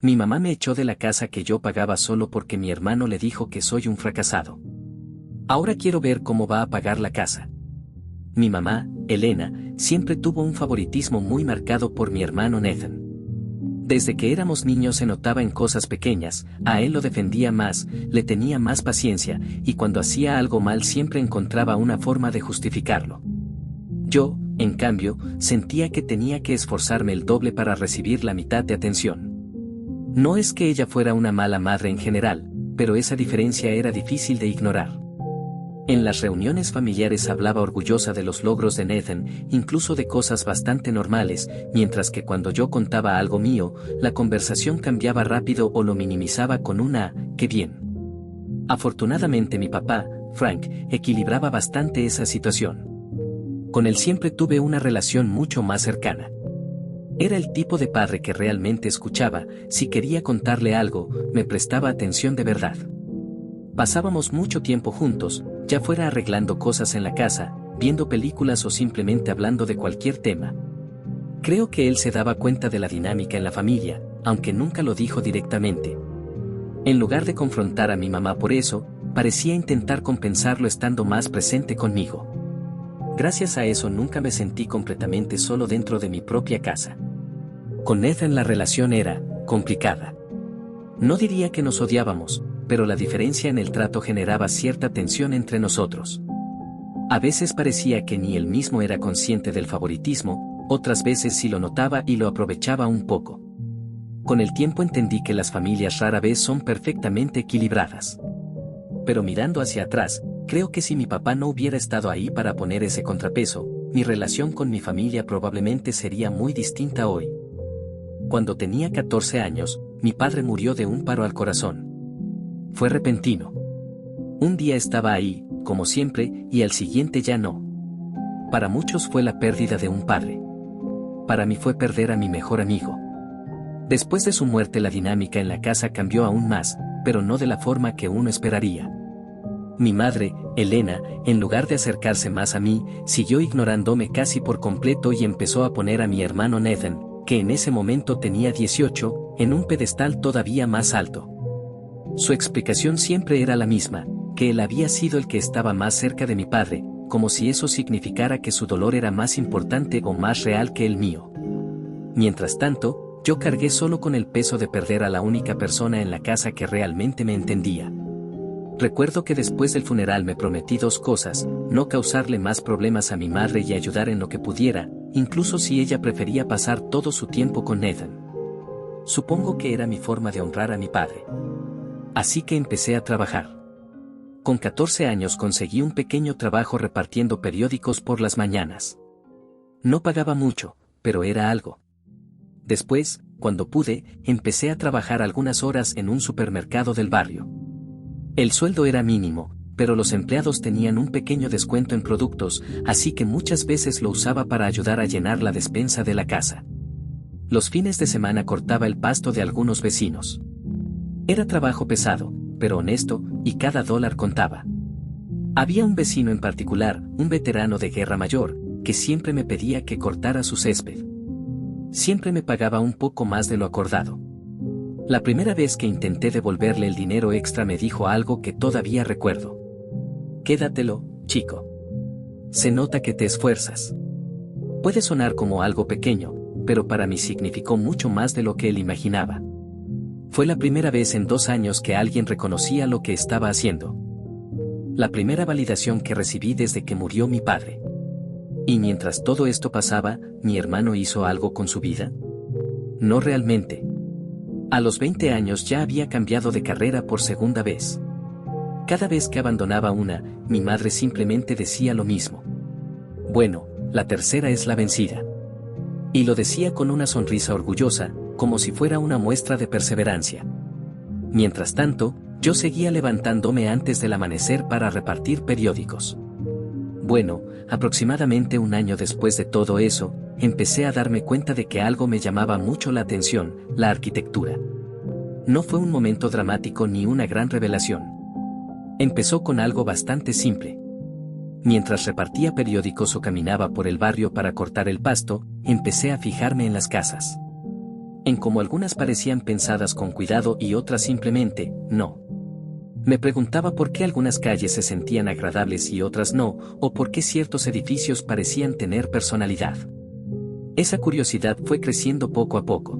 Mi mamá me echó de la casa que yo pagaba solo porque mi hermano le dijo que soy un fracasado. Ahora quiero ver cómo va a pagar la casa. Mi mamá, Elena, siempre tuvo un favoritismo muy marcado por mi hermano Nathan. Desde que éramos niños se notaba en cosas pequeñas, a él lo defendía más, le tenía más paciencia, y cuando hacía algo mal siempre encontraba una forma de justificarlo. Yo, en cambio, sentía que tenía que esforzarme el doble para recibir la mitad de atención. No es que ella fuera una mala madre en general, pero esa diferencia era difícil de ignorar. En las reuniones familiares hablaba orgullosa de los logros de Nathan, incluso de cosas bastante normales, mientras que cuando yo contaba algo mío, la conversación cambiaba rápido o lo minimizaba con una «qué bien». Afortunadamente mi papá, Frank, equilibraba bastante esa situación. Con él siempre tuve una relación mucho más cercana. Era el tipo de padre que realmente escuchaba, si quería contarle algo, me prestaba atención de verdad. Pasábamos mucho tiempo juntos, ya fuera arreglando cosas en la casa, viendo películas o simplemente hablando de cualquier tema. Creo que él se daba cuenta de la dinámica en la familia, aunque nunca lo dijo directamente. En lugar de confrontar a mi mamá por eso, parecía intentar compensarlo estando más presente conmigo. Gracias a eso nunca me sentí completamente solo dentro de mi propia casa. Con Nathan la relación era complicada. No diría que nos odiábamos, pero la diferencia en el trato generaba cierta tensión entre nosotros. A veces parecía que ni él mismo era consciente del favoritismo, otras veces sí lo notaba y lo aprovechaba un poco. Con el tiempo entendí que las familias rara vez son perfectamente equilibradas. Pero mirando hacia atrás, creo que si mi papá no hubiera estado ahí para poner ese contrapeso, mi relación con mi familia probablemente sería muy distinta hoy. Cuando tenía 14 años, mi padre murió de un paro al corazón. Fue repentino. Un día estaba ahí, como siempre, y al siguiente ya no. Para muchos fue la pérdida de un padre. Para mí fue perder a mi mejor amigo. Después de su muerte la dinámica en la casa cambió aún más, pero no de la forma que uno esperaría. Mi madre, Elena, en lugar de acercarse más a mí, siguió ignorándome casi por completo y empezó a poner a mi hermano Nathan, que en ese momento tenía 18, en un pedestal todavía más alto. Su explicación siempre era la misma, que él había sido el que estaba más cerca de mi padre, como si eso significara que su dolor era más importante o más real que el mío. Mientras tanto, yo cargué solo con el peso de perder a la única persona en la casa que realmente me entendía. Recuerdo que después del funeral me prometí dos cosas: no causarle más problemas a mi madre y ayudar en lo que pudiera, incluso si ella prefería pasar todo su tiempo con Nathan. Supongo que era mi forma de honrar a mi padre. Así que empecé a trabajar. Con 14 años conseguí un pequeño trabajo repartiendo periódicos por las mañanas. No pagaba mucho, pero era algo. Después, cuando pude, empecé a trabajar algunas horas en un supermercado del barrio. El sueldo era mínimo, pero los empleados tenían un pequeño descuento en productos, así que muchas veces lo usaba para ayudar a llenar la despensa de la casa. Los fines de semana cortaba el pasto de algunos vecinos. Era trabajo pesado, pero honesto, y cada dólar contaba. Había un vecino en particular, un veterano de guerra mayor, que siempre me pedía que cortara su césped. Siempre me pagaba un poco más de lo acordado. La primera vez que intenté devolverle el dinero extra me dijo algo que todavía recuerdo. Quédatelo, chico. Se nota que te esfuerzas. Puede sonar como algo pequeño, pero para mí significó mucho más de lo que él imaginaba. Fue la primera vez en 2 años que alguien reconocía lo que estaba haciendo. La primera validación que recibí desde que murió mi padre. Y mientras todo esto pasaba, ¿mi hermano hizo algo con su vida? No realmente. A los 20 años ya había cambiado de carrera por segunda vez. Cada vez que abandonaba una, mi madre simplemente decía lo mismo. Bueno, la tercera es la vencida. Y lo decía con una sonrisa orgullosa, como si fuera una muestra de perseverancia. Mientras tanto, yo seguía levantándome antes del amanecer para repartir periódicos. Bueno, aproximadamente un año después de todo eso, empecé a darme cuenta de que algo me llamaba mucho la atención: la arquitectura. No fue un momento dramático ni una gran revelación. Empezó con algo bastante simple. Mientras repartía periódicos o caminaba por el barrio para cortar el pasto, empecé a fijarme en las casas. en cómo algunas parecían pensadas con cuidado y otras simplemente, no. Me preguntaba por qué algunas calles se sentían agradables y otras no, o por qué ciertos edificios parecían tener personalidad. Esa curiosidad fue creciendo poco a poco.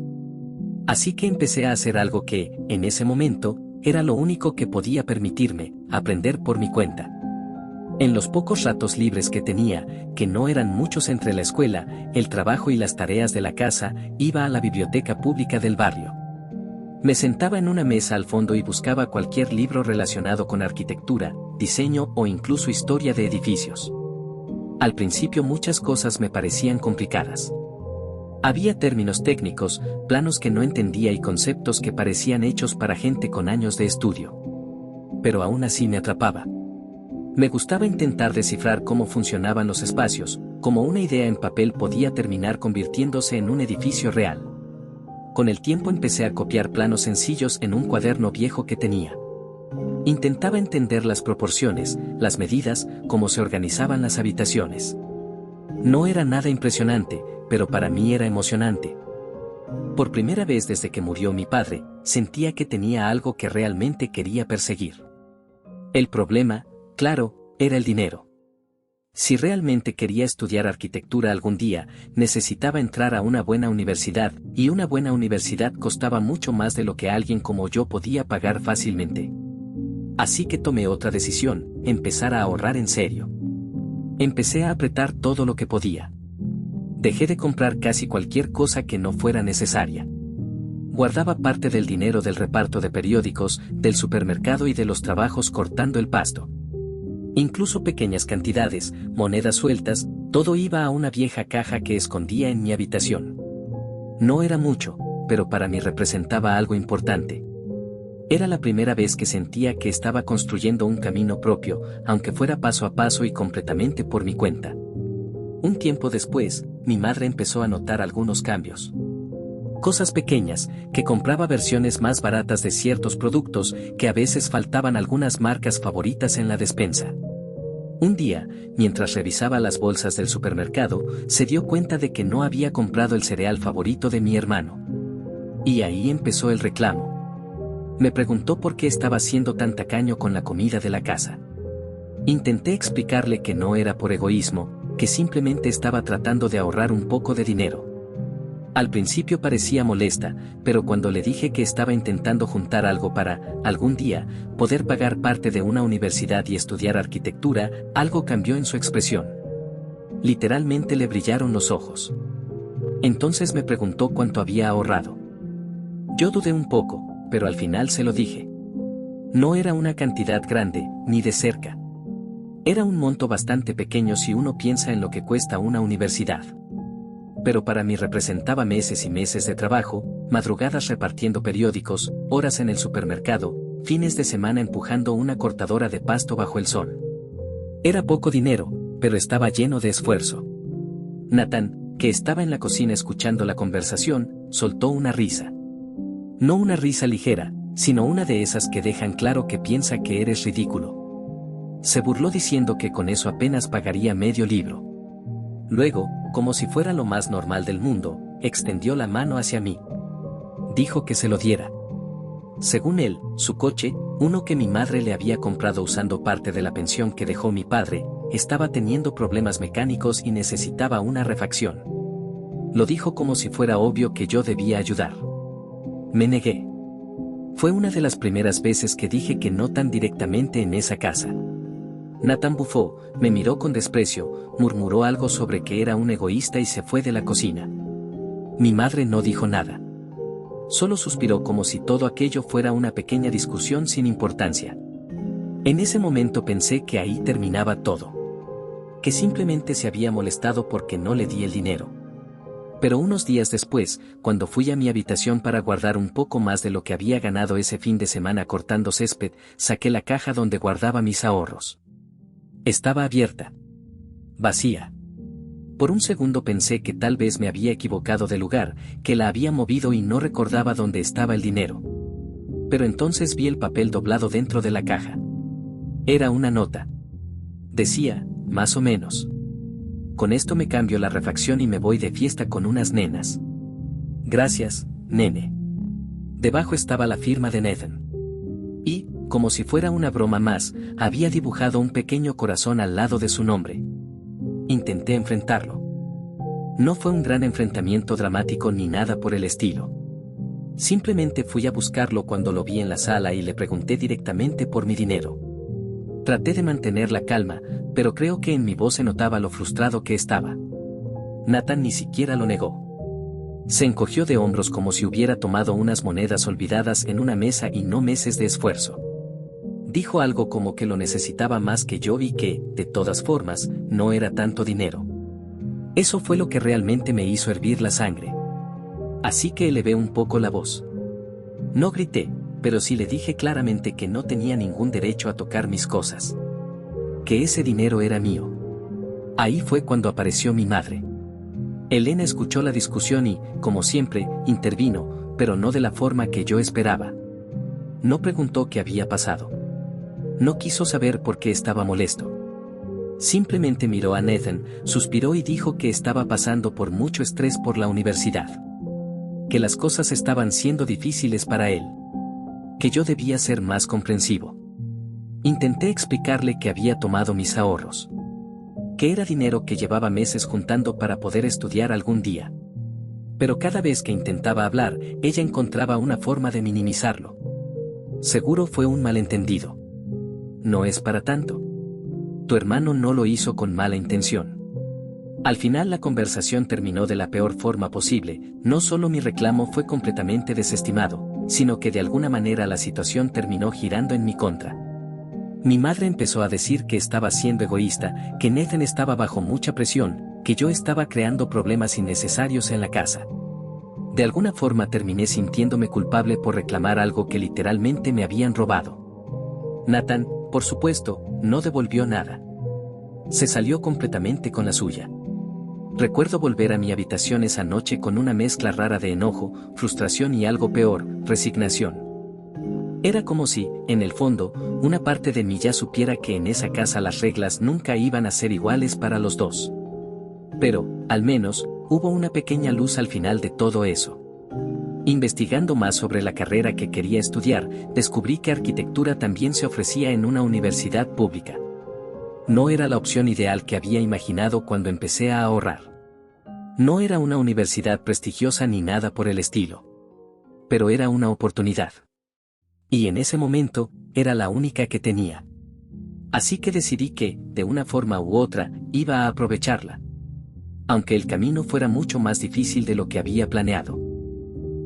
Así que empecé a hacer algo que, en ese momento, era lo único que podía permitirme, aprender por mi cuenta. En los pocos ratos libres que tenía, que no eran muchos entre la escuela, el trabajo y las tareas de la casa, iba a la biblioteca pública del barrio. Me sentaba en una mesa al fondo y buscaba cualquier libro relacionado con arquitectura, diseño o incluso historia de edificios. Al principio muchas cosas me parecían complicadas. Había términos técnicos, planos que no entendía y conceptos que parecían hechos para gente con años de estudio. Pero aún así me atrapaba. Me gustaba intentar descifrar cómo funcionaban los espacios, cómo una idea en papel podía terminar convirtiéndose en un edificio real. Con el tiempo empecé a copiar planos sencillos en un cuaderno viejo que tenía. Intentaba entender las proporciones, las medidas, cómo se organizaban las habitaciones. No era nada impresionante, pero para mí era emocionante. Por primera vez desde que murió mi padre, sentía que tenía algo que realmente quería perseguir. El problema, claro, era el dinero. Si realmente quería estudiar arquitectura algún día, necesitaba entrar a una buena universidad, y una buena universidad costaba mucho más de lo que alguien como yo podía pagar fácilmente. Así que tomé otra decisión, empezar a ahorrar en serio. Empecé a apretar todo lo que podía. Dejé de comprar casi cualquier cosa que no fuera necesaria. Guardaba parte del dinero del reparto de periódicos, del supermercado y de los trabajos cortando el pasto. Incluso pequeñas cantidades, monedas sueltas, todo iba a una vieja caja que escondía en mi habitación. No era mucho, pero para mí representaba algo importante. Era la primera vez que sentía que estaba construyendo un camino propio, aunque fuera paso a paso y completamente por mi cuenta. Un tiempo después, mi madre empezó a notar algunos cambios. Cosas pequeñas, que compraba versiones más baratas de ciertos productos, que a veces faltaban algunas marcas favoritas en la despensa. Un día, mientras revisaba las bolsas del supermercado, se dio cuenta de que no había comprado el cereal favorito de mi hermano. Y ahí empezó el reclamo. Me preguntó por qué estaba siendo tan tacaño con la comida de la casa. Intenté explicarle que no era por egoísmo, que simplemente estaba tratando de ahorrar un poco de dinero. Al principio parecía molesta, pero cuando le dije que estaba intentando juntar algo para, algún día, poder pagar parte de una universidad y estudiar arquitectura, algo cambió en su expresión. Literalmente le brillaron los ojos. Entonces me preguntó cuánto había ahorrado. Yo dudé un poco, pero al final se lo dije. No era una cantidad grande, ni de cerca. Era un monto bastante pequeño si uno piensa en lo que cuesta una universidad. Pero para mí representaba meses y meses de trabajo, madrugadas repartiendo periódicos, horas en el supermercado, fines de semana empujando una cortadora de pasto bajo el sol. Era poco dinero, pero estaba lleno de esfuerzo. Nathan, que estaba en la cocina escuchando la conversación, soltó una risa. No una risa ligera, sino una de esas que dejan claro que piensa que eres ridículo. Se burló diciendo que con eso apenas pagaría medio libro. Luego, como si fuera lo más normal del mundo, extendió la mano hacia mí. Dijo que se lo diera. Según él, su coche, uno que mi madre le había comprado usando parte de la pensión que dejó mi padre, estaba teniendo problemas mecánicos y necesitaba una refacción. Lo dijo como si fuera obvio que yo debía ayudar. Me negué. Fue una de las primeras veces que dije que no tan directamente en esa casa. Nathan bufó, me miró con desprecio, murmuró algo sobre que era un egoísta y se fue de la cocina. Mi madre no dijo nada. Solo suspiró como si todo aquello fuera una pequeña discusión sin importancia. En ese momento pensé que ahí terminaba todo. Que simplemente se había molestado porque no le di el dinero. Pero unos días después, cuando fui a mi habitación para guardar un poco más de lo que había ganado ese fin de semana cortando césped, saqué la caja donde guardaba mis ahorros. Estaba abierta. Vacía. Por un segundo pensé que tal vez me había equivocado de lugar, que la había movido y no recordaba dónde estaba el dinero. Pero entonces vi el papel doblado dentro de la caja. Era una nota. Decía, más o menos. Con esto me cambio la refacción y me voy de fiesta con unas nenas. Gracias, nene. Debajo estaba la firma de Nathan. Y, como si fuera una broma más, había dibujado un pequeño corazón al lado de su nombre. Intenté enfrentarlo. No fue un gran enfrentamiento dramático ni nada por el estilo. Simplemente fui a buscarlo cuando lo vi en la sala y le pregunté directamente por mi dinero. Traté de mantener la calma, pero creo que en mi voz se notaba lo frustrado que estaba. Nathan ni siquiera lo negó. Se encogió de hombros como si hubiera tomado unas monedas olvidadas en una mesa y no meses de esfuerzo. Dijo algo como que lo necesitaba más que yo y que, de todas formas, no era tanto dinero. Eso fue lo que realmente me hizo hervir la sangre. Así que elevé un poco la voz. No grité, pero sí le dije claramente que no tenía ningún derecho a tocar mis cosas. Que ese dinero era mío. Ahí fue cuando apareció mi madre. Elena escuchó la discusión y, como siempre, intervino, pero no de la forma que yo esperaba. No preguntó qué había pasado. No quiso saber por qué estaba molesto. Simplemente miró a Nathan, suspiró y dijo que estaba pasando por mucho estrés por la universidad. Que las cosas estaban siendo difíciles para él. Que yo debía ser más comprensivo. Intenté explicarle que había tomado mis ahorros. Que era dinero que llevaba meses juntando para poder estudiar algún día. Pero cada vez que intentaba hablar, ella encontraba una forma de minimizarlo. Seguro fue un malentendido. No es para tanto. Tu hermano no lo hizo con mala intención. Al final la conversación terminó de la peor forma posible, no solo mi reclamo fue completamente desestimado, sino que de alguna manera la situación terminó girando en mi contra. Mi madre empezó a decir que estaba siendo egoísta, que Nathan estaba bajo mucha presión, que yo estaba creando problemas innecesarios en la casa. De alguna forma terminé sintiéndome culpable por reclamar algo que literalmente me habían robado. Nathan, por supuesto, no devolvió nada. Se salió completamente con la suya. Recuerdo volver a mi habitación esa noche con una mezcla rara de enojo, frustración y algo peor, resignación. Era como si, en el fondo, una parte de mí ya supiera que en esa casa las reglas nunca iban a ser iguales para los dos. Pero, al menos, hubo una pequeña luz al final de todo eso. Investigando más sobre la carrera que quería estudiar, descubrí que arquitectura también se ofrecía en una universidad pública. No era la opción ideal que había imaginado cuando empecé a ahorrar. No era una universidad prestigiosa ni nada por el estilo. Pero era una oportunidad. Y en ese momento, era la única que tenía. Así que decidí que, de una forma u otra, iba a aprovecharla. Aunque el camino fuera mucho más difícil de lo que había planeado.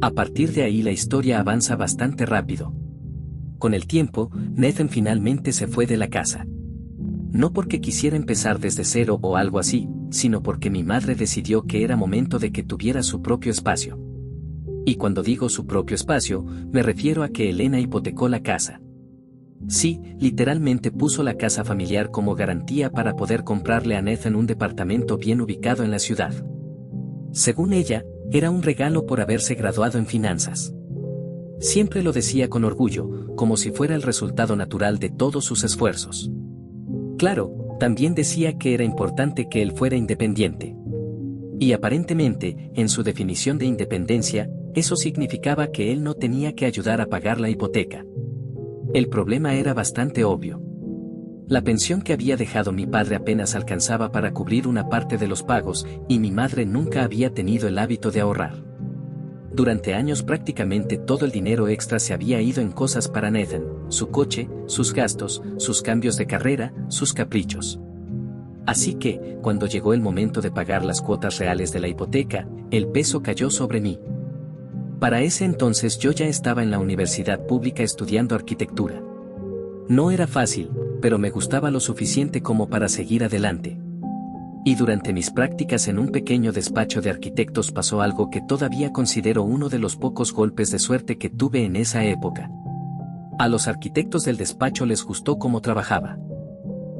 A partir de ahí la historia avanza bastante rápido. Con el tiempo, Nathan finalmente se fue de la casa. No porque quisiera empezar desde cero o algo así, sino porque mi madre decidió que era momento de que tuviera su propio espacio. Y cuando digo su propio espacio, me refiero a que Elena hipotecó la casa. Sí, literalmente puso la casa familiar como garantía para poder comprarle a Nathan un departamento bien ubicado en la ciudad. Según ella, era un regalo por haberse graduado en finanzas. Siempre lo decía con orgullo, como si fuera el resultado natural de todos sus esfuerzos. Claro, también decía que era importante que él fuera independiente. Y aparentemente, en su definición de independencia, eso significaba que él no tenía que ayudar a pagar la hipoteca. El problema era bastante obvio. La pensión que había dejado mi padre apenas alcanzaba para cubrir una parte de los pagos, y mi madre nunca había tenido el hábito de ahorrar. Durante años prácticamente todo el dinero extra se había ido en cosas para Nathan, su coche, sus gastos, sus cambios de carrera, sus caprichos. Así que, cuando llegó el momento de pagar las cuotas reales de la hipoteca, el peso cayó sobre mí. Para ese entonces yo ya estaba en la universidad pública estudiando arquitectura. No era fácil, pero me gustaba lo suficiente como para seguir adelante. Y durante mis prácticas en un pequeño despacho de arquitectos pasó algo que todavía considero uno de los pocos golpes de suerte que tuve en esa época. A los arquitectos del despacho les gustó cómo trabajaba.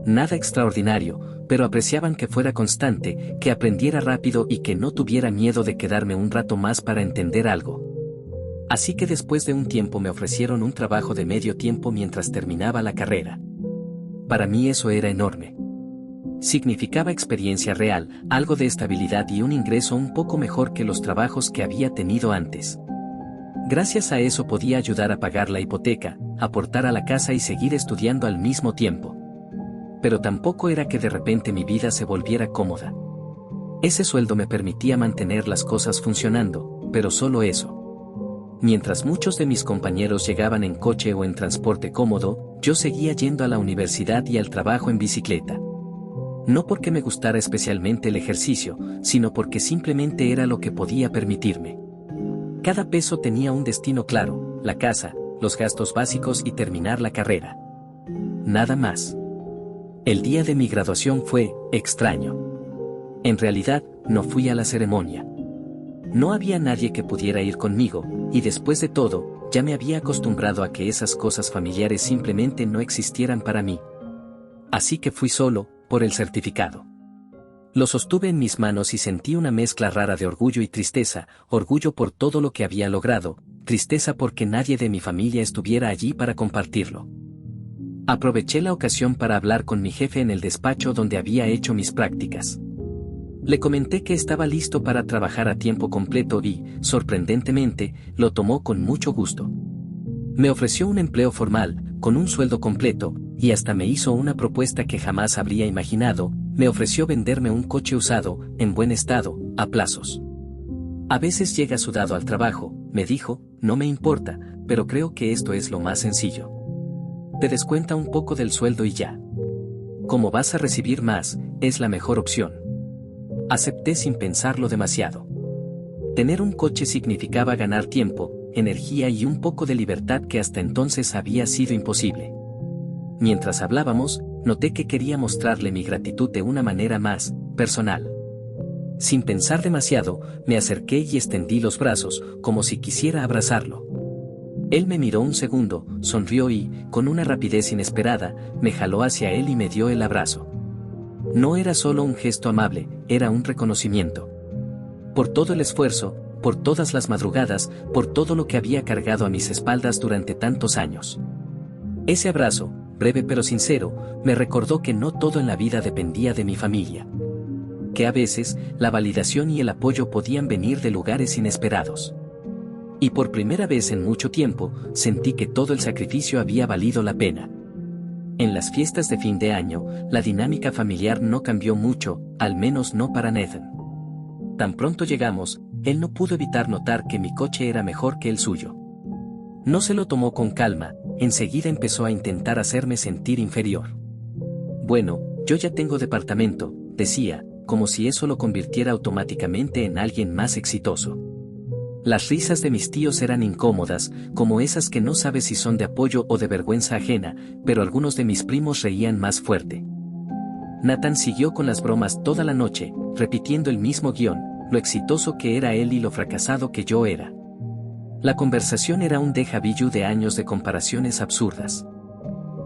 Nada extraordinario, pero apreciaban que fuera constante, que aprendiera rápido y que no tuviera miedo de quedarme un rato más para entender algo. Así que después de un tiempo me ofrecieron un trabajo de medio tiempo mientras terminaba la carrera. Para mí eso era enorme. Significaba experiencia real, algo de estabilidad y un ingreso un poco mejor que los trabajos que había tenido antes. Gracias a eso podía ayudar a pagar la hipoteca, aportar a la casa y seguir estudiando al mismo tiempo. Pero tampoco era que de repente mi vida se volviera cómoda. Ese sueldo me permitía mantener las cosas funcionando, pero solo eso. Mientras muchos de mis compañeros llegaban en coche o en transporte cómodo, yo seguía yendo a la universidad y al trabajo en bicicleta. No porque me gustara especialmente el ejercicio, sino porque simplemente era lo que podía permitirme. Cada peso tenía un destino claro: la casa, los gastos básicos y terminar la carrera. Nada más. El día de mi graduación fue extraño. En realidad, no fui a la ceremonia. No había nadie que pudiera ir conmigo, y después de todo, ya me había acostumbrado a que esas cosas familiares simplemente no existieran para mí. Así que fui solo, por el certificado. Lo sostuve en mis manos y sentí una mezcla rara de orgullo y tristeza: orgullo por todo lo que había logrado, tristeza porque nadie de mi familia estuviera allí para compartirlo. Aproveché la ocasión para hablar con mi jefe en el despacho donde había hecho mis prácticas. Le comenté que estaba listo para trabajar a tiempo completo y, sorprendentemente, lo tomó con mucho gusto. Me ofreció un empleo formal, con un sueldo completo, y hasta me hizo una propuesta que jamás habría imaginado: me ofreció venderme un coche usado, en buen estado, a plazos. A veces llega sudado al trabajo, me dijo, no me importa, pero creo que esto es lo más sencillo. Te descuenta un poco del sueldo y ya. Como vas a recibir más, es la mejor opción. Acepté sin pensarlo demasiado. Tener un coche significaba ganar tiempo, energía y un poco de libertad que hasta entonces había sido imposible. Mientras hablábamos, noté que quería mostrarle mi gratitud de una manera más personal. Sin pensar demasiado, me acerqué y extendí los brazos, como si quisiera abrazarlo. Él me miró un segundo, sonrió y, con una rapidez inesperada, me jaló hacia él y me dio el abrazo. No era solo un gesto amable, era un reconocimiento. Por todo el esfuerzo, por todas las madrugadas, por todo lo que había cargado a mis espaldas durante tantos años. Ese abrazo, breve pero sincero, me recordó que no todo en la vida dependía de mi familia. Que a veces, la validación y el apoyo podían venir de lugares inesperados. Y por primera vez en mucho tiempo, sentí que todo el sacrificio había valido la pena. En las fiestas de fin de año, la dinámica familiar no cambió mucho, al menos no para Nathan. Tan pronto llegamos, él no pudo evitar notar que mi coche era mejor que el suyo. No se lo tomó con calma, enseguida empezó a intentar hacerme sentir inferior. Bueno, yo ya tengo departamento, decía, como si eso lo convirtiera automáticamente en alguien más exitoso. Las risas de mis tíos eran incómodas, como esas que no sabes si son de apoyo o de vergüenza ajena, pero algunos de mis primos reían más fuerte. Nathan siguió con las bromas toda la noche, repitiendo el mismo guión, lo exitoso que era él y lo fracasado que yo era. La conversación era un déjà vu de años de comparaciones absurdas.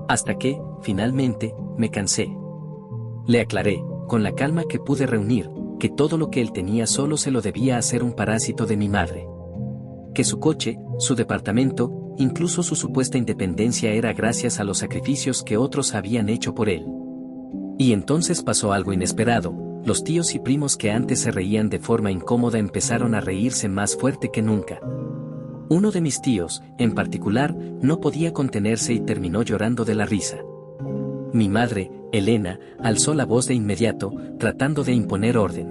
Hasta que, finalmente, me cansé. Le aclaré, con la calma que pude reunir, que todo lo que él tenía solo se lo debía hacer un parásito de mi madre. Que su coche, su departamento, incluso su supuesta independencia era gracias a los sacrificios que otros habían hecho por él. Y entonces pasó algo inesperado: los tíos y primos que antes se reían de forma incómoda empezaron a reírse más fuerte que nunca. Uno de mis tíos, en particular, no podía contenerse y terminó llorando de la risa. Mi madre, Elena, alzó la voz de inmediato, tratando de imponer orden.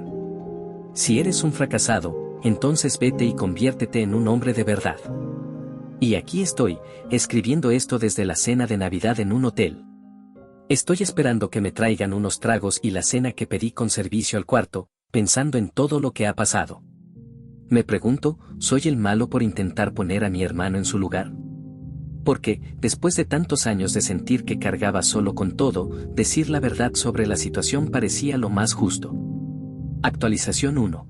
Si eres un fracasado, entonces vete y conviértete en un hombre de verdad. Y aquí estoy, escribiendo esto desde la cena de Navidad en un hotel. Estoy esperando que me traigan unos tragos y la cena que pedí con servicio al cuarto, pensando en todo lo que ha pasado. Me pregunto, ¿soy el malo por intentar poner a mi hermano en su lugar? Porque, después de tantos años de sentir que cargaba solo con todo, decir la verdad sobre la situación parecía lo más justo. Actualización 1.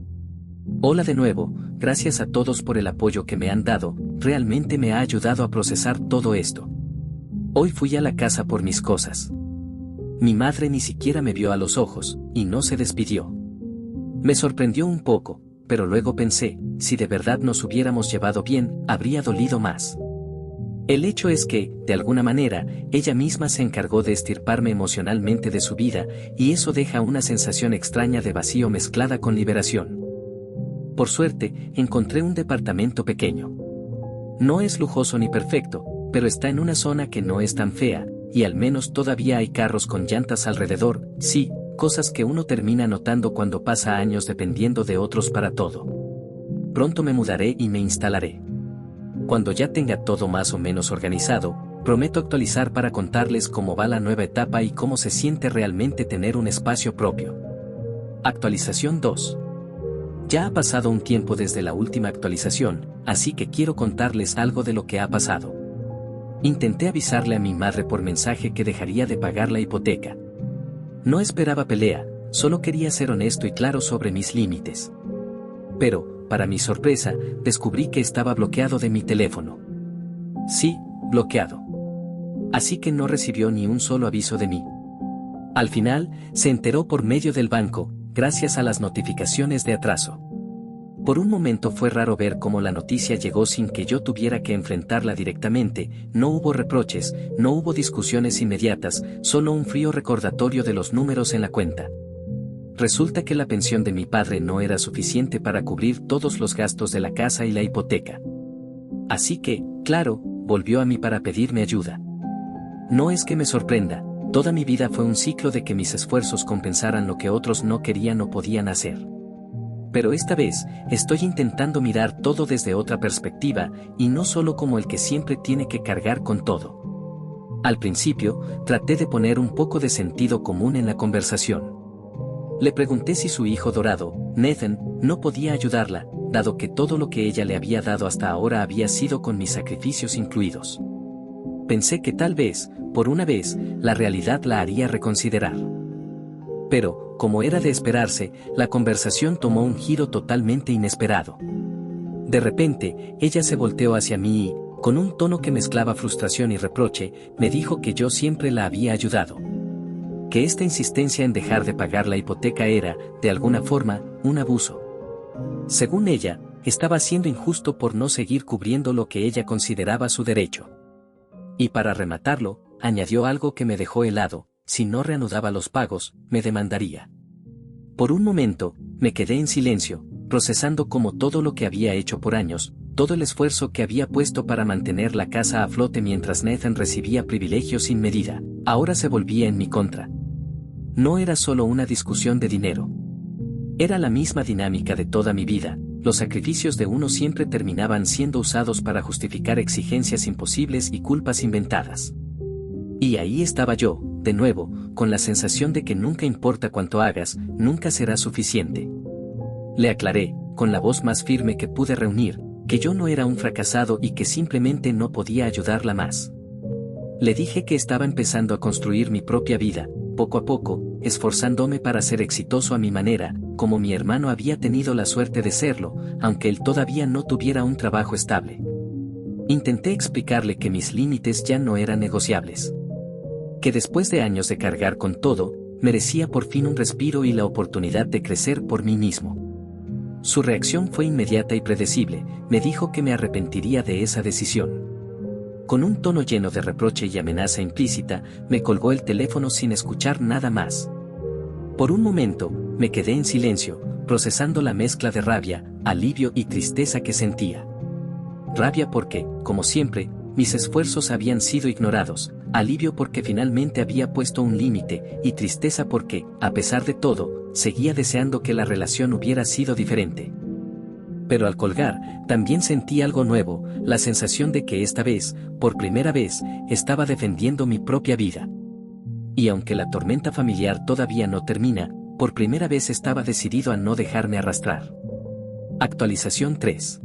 Hola de nuevo, gracias a todos por el apoyo que me han dado, realmente me ha ayudado a procesar todo esto. Hoy fui a la casa por mis cosas. Mi madre ni siquiera me vio a los ojos, y no se despidió. Me sorprendió un poco, pero luego pensé, si de verdad nos hubiéramos llevado bien, habría dolido más. El hecho es que, de alguna manera, ella misma se encargó de extirparme emocionalmente de su vida, y eso deja una sensación extraña de vacío mezclada con liberación. Por suerte, encontré un departamento pequeño. No es lujoso ni perfecto, pero está en una zona que no es tan fea, y al menos todavía hay carros con llantas alrededor, sí, cosas que uno termina notando cuando pasa años dependiendo de otros para todo. Pronto me mudaré y me instalaré. Cuando ya tenga todo más o menos organizado, prometo actualizar para contarles cómo va la nueva etapa y cómo se siente realmente tener un espacio propio. Actualización 2. Ya ha pasado un tiempo desde la última actualización, así que quiero contarles algo de lo que ha pasado. Intenté avisarle a mi madre por mensaje que dejaría de pagar la hipoteca. No esperaba pelea, solo quería ser honesto y claro sobre mis límites. Pero, para mi sorpresa, descubrí que estaba bloqueado de mi teléfono. Sí, bloqueado. Así que no recibió ni un solo aviso de mí. Al final, se enteró por medio del banco, gracias a las notificaciones de atraso. Por un momento fue raro ver cómo la noticia llegó sin que yo tuviera que enfrentarla directamente, no hubo reproches, no hubo discusiones inmediatas, solo un frío recordatorio de los números en la cuenta. Resulta que la pensión de mi padre no era suficiente para cubrir todos los gastos de la casa y la hipoteca. Así que, claro, volvió a mí para pedirme ayuda. No es que me sorprenda, toda mi vida fue un ciclo de que mis esfuerzos compensaran lo que otros no querían o podían hacer. Pero esta vez, estoy intentando mirar todo desde otra perspectiva, y no solo como el que siempre tiene que cargar con todo. Al principio, traté de poner un poco de sentido común en la conversación. Le pregunté si su hijo dorado, Nathan, no podía ayudarla, dado que todo lo que ella le había dado hasta ahora había sido con mis sacrificios incluidos. Pensé que tal vez, por una vez, la realidad la haría reconsiderar. Pero, como era de esperarse, la conversación tomó un giro totalmente inesperado. De repente, ella se volteó hacia mí y, con un tono que mezclaba frustración y reproche, me dijo que yo siempre la había ayudado. Que esta insistencia en dejar de pagar la hipoteca era, de alguna forma, un abuso. Según ella, estaba siendo injusto por no seguir cubriendo lo que ella consideraba su derecho. Y para rematarlo, añadió algo que me dejó helado: si no reanudaba los pagos, me demandaría. Por un momento, me quedé en silencio, procesando como todo lo que había hecho por años, todo el esfuerzo que había puesto para mantener la casa a flote mientras Nathan recibía privilegios sin medida, ahora se volvía en mi contra. No era solo una discusión de dinero. Era la misma dinámica de toda mi vida, los sacrificios de uno siempre terminaban siendo usados para justificar exigencias imposibles y culpas inventadas. Y ahí estaba yo, de nuevo, con la sensación de que nunca importa cuánto hagas, nunca será suficiente. Le aclaré, con la voz más firme que pude reunir, que yo no era un fracasado y que simplemente no podía ayudarla más. Le dije que estaba empezando a construir mi propia vida, poco a poco, esforzándome para ser exitoso a mi manera, como mi hermano había tenido la suerte de serlo, aunque él todavía no tuviera un trabajo estable. Intenté explicarle que mis límites ya no eran negociables. Que después de años de cargar con todo, merecía por fin un respiro y la oportunidad de crecer por mí mismo. Su reacción fue inmediata y predecible, me dijo que me arrepentiría de esa decisión. Con un tono lleno de reproche y amenaza implícita, me colgó el teléfono sin escuchar nada más. Por un momento, me quedé en silencio, procesando la mezcla de rabia, alivio y tristeza que sentía. Rabia porque, como siempre, mis esfuerzos habían sido ignorados, alivio porque finalmente había puesto un límite, y tristeza porque, a pesar de todo, seguía deseando que la relación hubiera sido diferente. Pero al colgar, también sentí algo nuevo, la sensación de que esta vez, por primera vez, estaba defendiendo mi propia vida. Y aunque la tormenta familiar todavía no termina, por primera vez estaba decidido a no dejarme arrastrar. Actualización 3.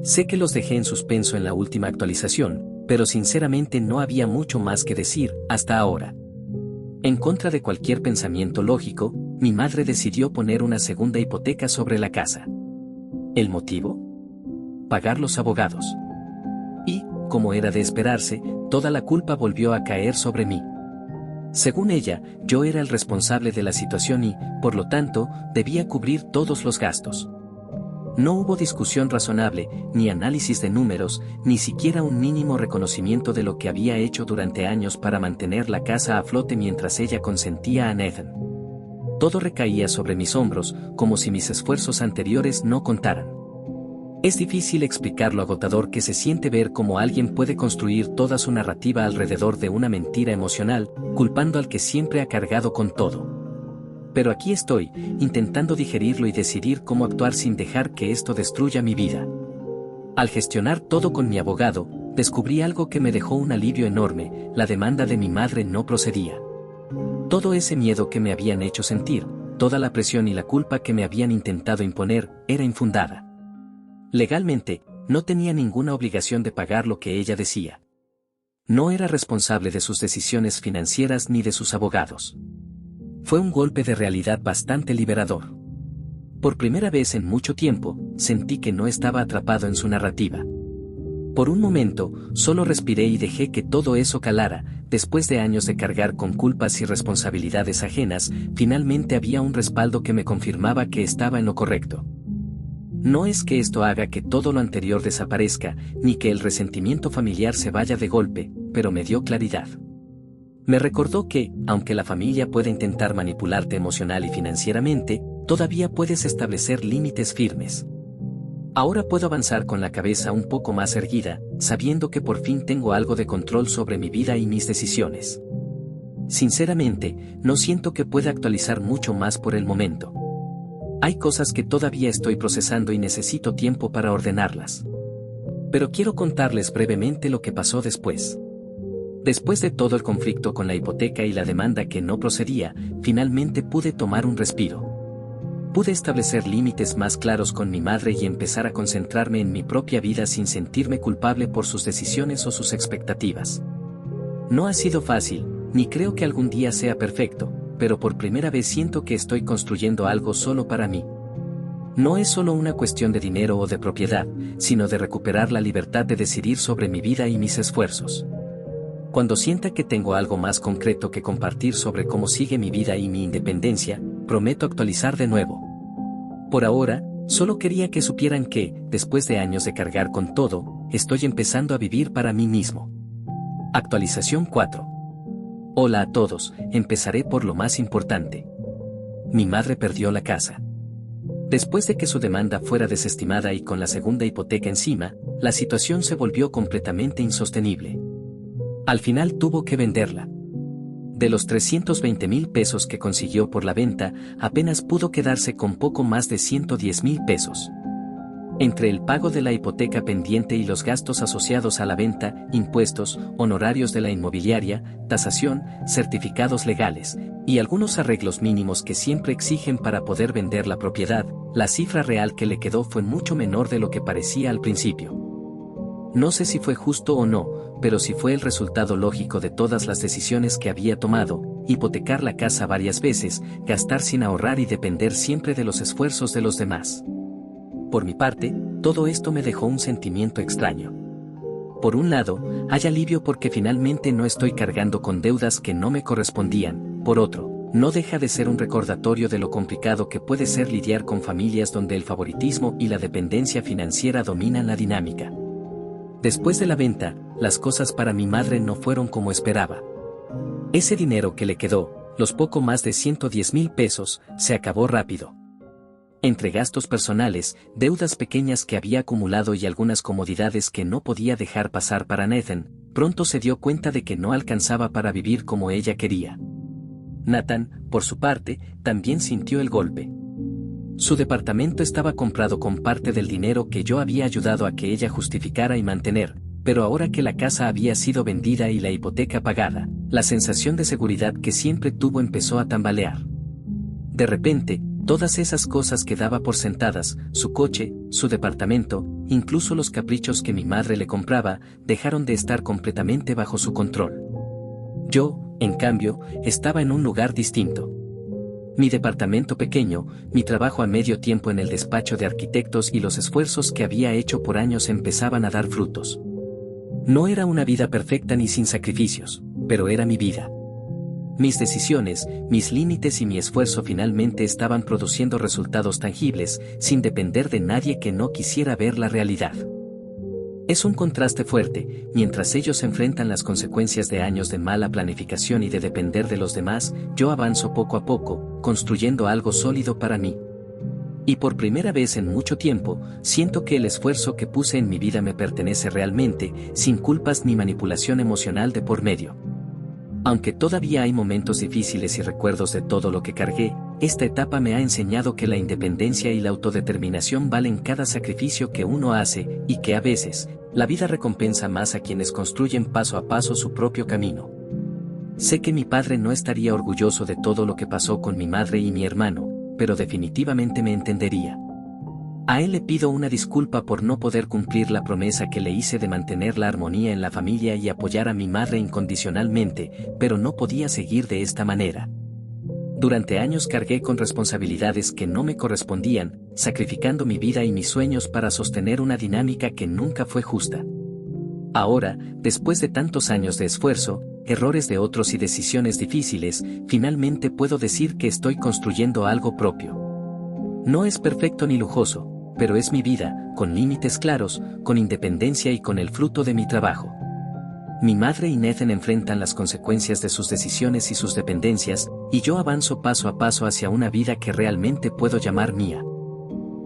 Sé que los dejé en suspenso en la última actualización, pero sinceramente no había mucho más que decir, hasta ahora. En contra de cualquier pensamiento lógico, mi madre decidió poner una segunda hipoteca sobre la casa. ¿El motivo? Pagar los abogados. Y, como era de esperarse, toda la culpa volvió a caer sobre mí. Según ella, yo era el responsable de la situación y, por lo tanto, debía cubrir todos los gastos. No hubo discusión razonable, ni análisis de números, ni siquiera un mínimo reconocimiento de lo que había hecho durante años para mantener la casa a flote mientras ella consentía a Nathan. Todo recaía sobre mis hombros, como si mis esfuerzos anteriores no contaran. Es difícil explicar lo agotador que se siente ver cómo alguien puede construir toda su narrativa alrededor de una mentira emocional, culpando al que siempre ha cargado con todo. Pero aquí estoy, intentando digerirlo y decidir cómo actuar sin dejar que esto destruya mi vida. Al gestionar todo con mi abogado, descubrí algo que me dejó un alivio enorme: la demanda de mi madre no procedía. Todo ese miedo que me habían hecho sentir, toda la presión y la culpa que me habían intentado imponer, era infundada. Legalmente, no tenía ninguna obligación de pagar lo que ella decía. No era responsable de sus decisiones financieras ni de sus abogados. Fue un golpe de realidad bastante liberador. Por primera vez en mucho tiempo, sentí que no estaba atrapado en su narrativa. Por un momento, solo respiré y dejé que todo eso calara. Después de años de cargar con culpas y responsabilidades ajenas, finalmente había un respaldo que me confirmaba que estaba en lo correcto. No es que esto haga que todo lo anterior desaparezca, ni que el resentimiento familiar se vaya de golpe, pero me dio claridad. Me recordó que, aunque la familia puede intentar manipularte emocional y financieramente, todavía puedes establecer límites firmes. Ahora puedo avanzar con la cabeza un poco más erguida, sabiendo que por fin tengo algo de control sobre mi vida y mis decisiones. Sinceramente, no siento que pueda actualizar mucho más por el momento. Hay cosas que todavía estoy procesando y necesito tiempo para ordenarlas. Pero quiero contarles brevemente lo que pasó después. Después de todo el conflicto con la hipoteca y la demanda que no procedía, finalmente pude tomar un respiro. Pude establecer límites más claros con mi madre y empezar a concentrarme en mi propia vida sin sentirme culpable por sus decisiones o sus expectativas. No ha sido fácil, ni creo que algún día sea perfecto, pero por primera vez siento que estoy construyendo algo solo para mí. No es solo una cuestión de dinero o de propiedad, sino de recuperar la libertad de decidir sobre mi vida y mis esfuerzos. Cuando sienta que tengo algo más concreto que compartir sobre cómo sigue mi vida y mi independencia, prometo actualizar de nuevo. Por ahora, solo quería que supieran que, después de años de cargar con todo, estoy empezando a vivir para mí mismo. Actualización 4. Hola a todos, empezaré por lo más importante. Mi madre perdió la casa. Después de que su demanda fuera desestimada y con la segunda hipoteca encima, la situación se volvió completamente insostenible. Al final tuvo que venderla. De los 320,000 pesos que consiguió por la venta, apenas pudo quedarse con poco más de 110,000 pesos. Entre el pago de la hipoteca pendiente y los gastos asociados a la venta, impuestos, honorarios de la inmobiliaria, tasación, certificados legales, y algunos arreglos mínimos que siempre exigen para poder vender la propiedad, la cifra real que le quedó fue mucho menor de lo que parecía al principio. No sé si fue justo o no, pero sí fue el resultado lógico de todas las decisiones que había tomado: hipotecar la casa varias veces, gastar sin ahorrar y depender siempre de los esfuerzos de los demás. Por mi parte, todo esto me dejó un sentimiento extraño. Por un lado, hay alivio porque finalmente no estoy cargando con deudas que no me correspondían. Por otro, no deja de ser un recordatorio de lo complicado que puede ser lidiar con familias donde el favoritismo y la dependencia financiera dominan la dinámica. Después de la venta, las cosas para mi madre no fueron como esperaba. Ese dinero que le quedó, los poco más de 110,000 pesos, se acabó rápido. Entre gastos personales, deudas pequeñas que había acumulado y algunas comodidades que no podía dejar pasar para Nathan, pronto se dio cuenta de que no alcanzaba para vivir como ella quería. Nathan, por su parte, también sintió el golpe. Su departamento estaba comprado con parte del dinero que yo había ayudado a que ella justificara y mantener, pero ahora que la casa había sido vendida y la hipoteca pagada, la sensación de seguridad que siempre tuvo empezó a tambalear. De repente, todas esas cosas que daba por sentadas, su coche, su departamento, incluso los caprichos que mi madre le compraba, dejaron de estar completamente bajo su control. Yo, en cambio, estaba en un lugar distinto. Mi departamento pequeño, mi trabajo a medio tiempo en el despacho de arquitectos y los esfuerzos que había hecho por años empezaban a dar frutos. No era una vida perfecta ni sin sacrificios, pero era mi vida. Mis decisiones, mis límites y mi esfuerzo finalmente estaban produciendo resultados tangibles, sin depender de nadie que no quisiera ver la realidad. Es un contraste fuerte: mientras ellos enfrentan las consecuencias de años de mala planificación y de depender de los demás, yo avanzo poco a poco, construyendo algo sólido para mí. Y por primera vez en mucho tiempo, siento que el esfuerzo que puse en mi vida me pertenece realmente, sin culpas ni manipulación emocional de por medio. Aunque todavía hay momentos difíciles y recuerdos de todo lo que cargué, esta etapa me ha enseñado que la independencia y la autodeterminación valen cada sacrificio que uno hace, y que a veces, la vida recompensa más a quienes construyen paso a paso su propio camino. Sé que mi padre no estaría orgulloso de todo lo que pasó con mi madre y mi hermano, pero definitivamente me entendería. A él le pido una disculpa por no poder cumplir la promesa que le hice de mantener la armonía en la familia y apoyar a mi madre incondicionalmente, pero no podía seguir de esta manera. Durante años cargué con responsabilidades que no me correspondían, sacrificando mi vida y mis sueños para sostener una dinámica que nunca fue justa. Ahora, después de tantos años de esfuerzo, errores de otros y decisiones difíciles, finalmente puedo decir que estoy construyendo algo propio. No es perfecto ni lujoso, pero es mi vida, con límites claros, con independencia y con el fruto de mi trabajo. Mi madre y Nathan enfrentan las consecuencias de sus decisiones y sus dependencias, y yo avanzo paso a paso hacia una vida que realmente puedo llamar mía.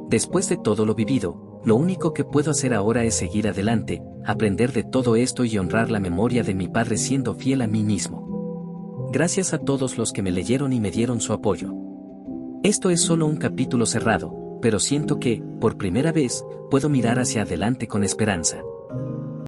Después de todo lo vivido, lo único que puedo hacer ahora es seguir adelante, aprender de todo esto y honrar la memoria de mi padre siendo fiel a mí mismo. Gracias a todos los que me leyeron y me dieron su apoyo. Esto es solo un capítulo cerrado, pero siento que, por primera vez, puedo mirar hacia adelante con esperanza.